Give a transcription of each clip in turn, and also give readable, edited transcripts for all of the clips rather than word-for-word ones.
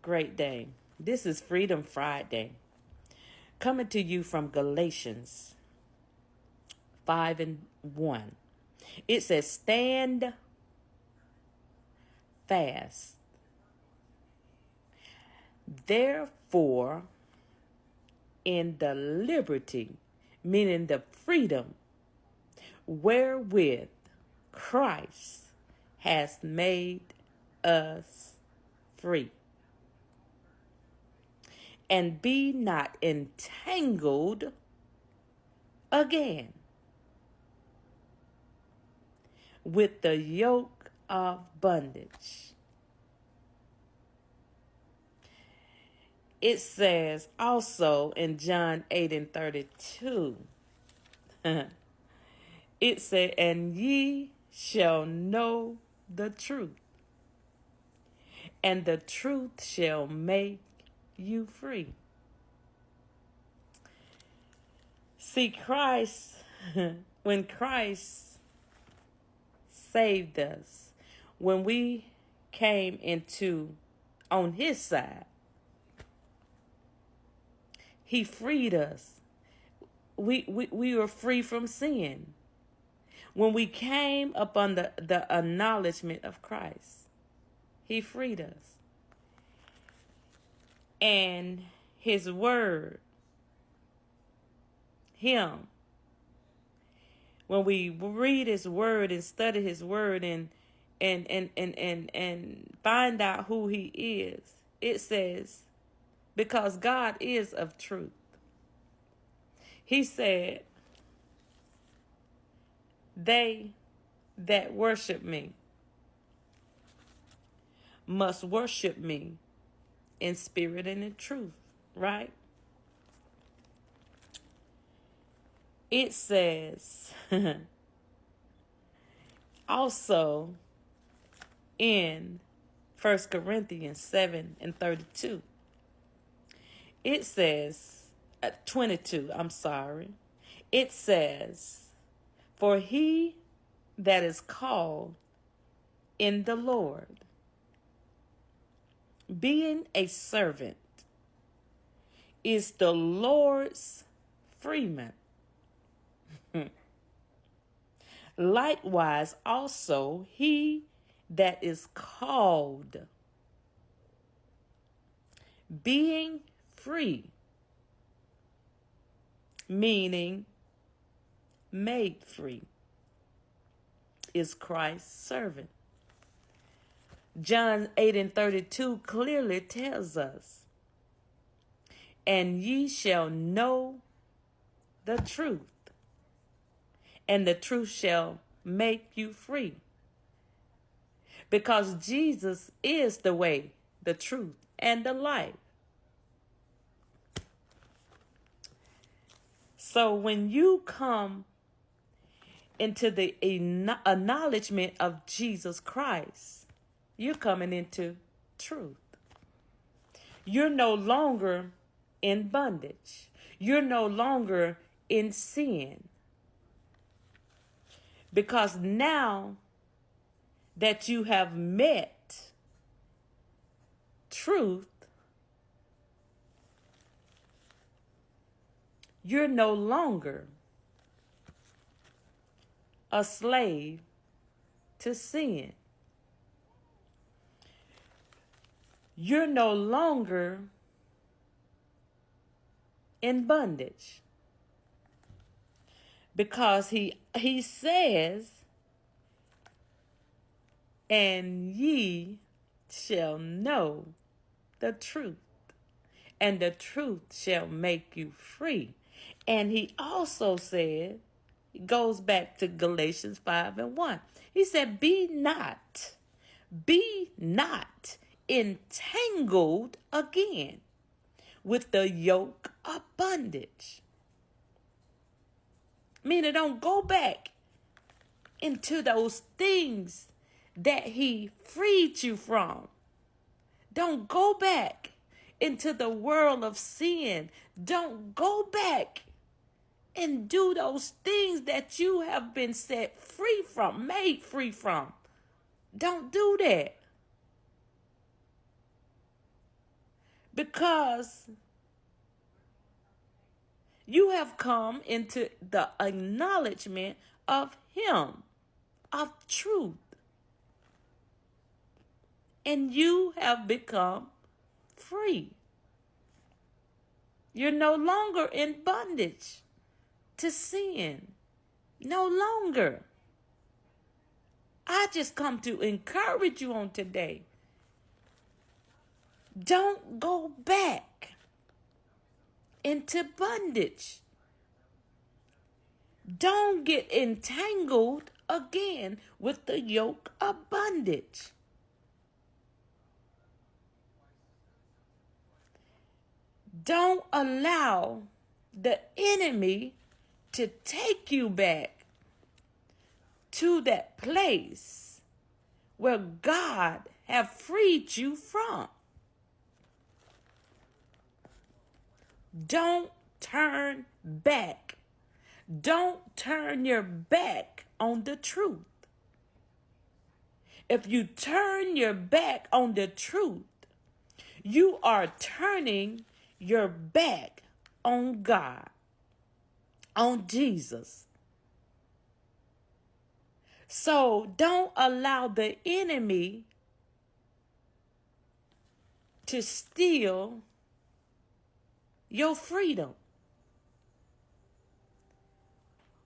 Great day. This is Freedom Friday. Coming to you from Galatians 5:1. It says, stand fast. Therefore, in the liberty, meaning the freedom, wherewith Christ has made us free. And be not entangled again with the yoke of bondage. It says also in John 8:32, it said, and ye shall know the truth, and the truth shall make you free. See, Christ, when Christ saved us, when we came into on his side, he freed us. We were free from sin. When we came upon the acknowledgement of Christ, he freed us. And his word, him, when we read his word and study his word and find out who he is, it says, because God is of truth. He said, they that worship me must worship me in spirit and in truth, right? It says also in 1 Corinthians 7:32. It says, 22, I'm sorry. It says, for he that is called in the Lord, being a servant, is the Lord's freeman. Likewise also he that is called, being free, meaning made free, is Christ's servant. John 8:32 clearly tells us, and ye shall know the truth, and the truth shall make you free. Because Jesus is the way, the truth, and the life. So when you come into the acknowledgement of Jesus Christ, you're coming into truth. You're no longer in bondage. You're no longer in sin. Because now that you have met truth, you're no longer a slave to sin. You're no longer in bondage. Because he says, and ye shall know the truth, and the truth shall make you free. And he also said, it goes back to Galatians 5:1. He said, be not entangled again with the yoke of bondage. Meaning, don't go back into those things that he freed you from. Don't go back into the world of sin. Don't go back and do those things that you have been set free from, made free from. Don't do that. Because you have come into the acknowledgement of Him, of truth. And you have become free. You're no longer in bondage to sin. No longer. I just come to encourage you on today. Don't go back into bondage. Don't get entangled again with the yoke of bondage. Don't allow the enemy to take you back to that place where God have freed you from. Don't turn back. Don't turn your back on the truth. If you turn your back on the truth, you are turning your back on God, on Jesus. So don't allow the enemy to steal your freedom.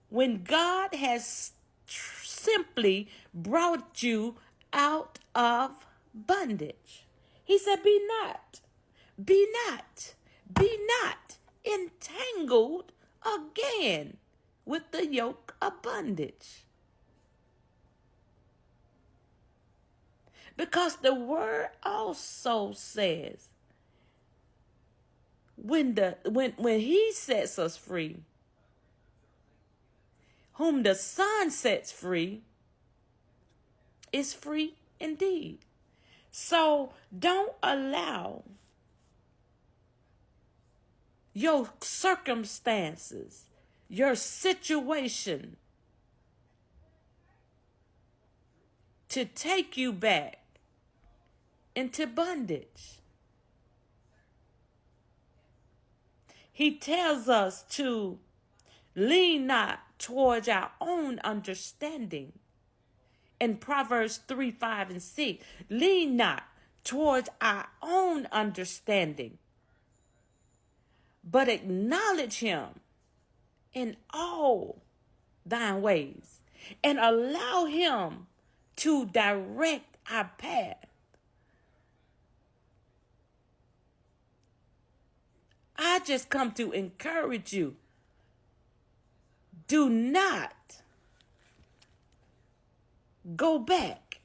When God has simply brought you out of bondage, He said, be not entangled again with the yoke of bondage. Because the word also says, when He sets us free, whom the Son sets free is free indeed. So don't allow your circumstances, your situation to take you back into bondage. He tells us to lean not towards our own understanding. In Proverbs 3, 5, and 6, lean not towards our own understanding, but acknowledge Him in all thine ways, and allow Him to direct our path. I just come to encourage you. Do not go back.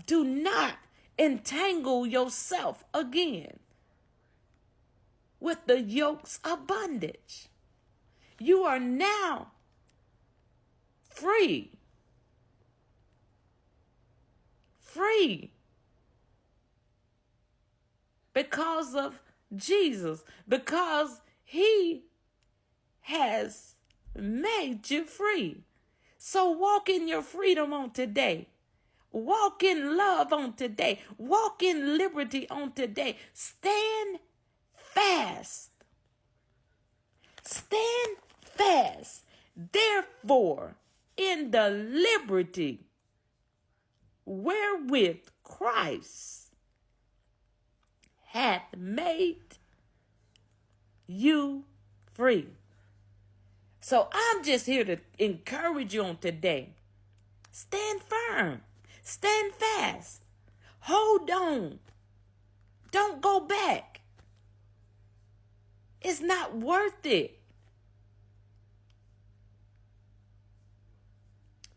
Do not entangle yourself again with the yokes of bondage. You are now free. Free. Because of Jesus. Because He has made you free. So walk in your freedom on today. Walk in love on today. Walk in liberty on today. Stand fast. Stand fast. Therefore, in the liberty wherewith Christ hath made you free. So I'm just here to encourage you on today. Stand firm. Stand fast. Hold on. Don't go back. It's not worth it.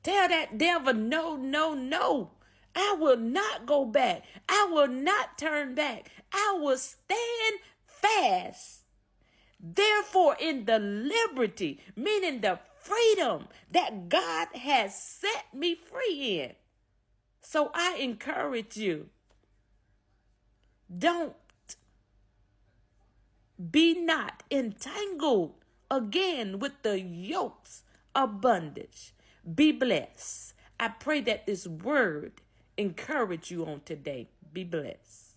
Tell that devil, no, no, no. I will not go back. I will not turn back. I will stand fast. Therefore, in the liberty, meaning the freedom that God has set me free in. So I encourage you, don't be not entangled again with the yokes of bondage. Be blessed. I pray that this word encourage you on today. Be blessed.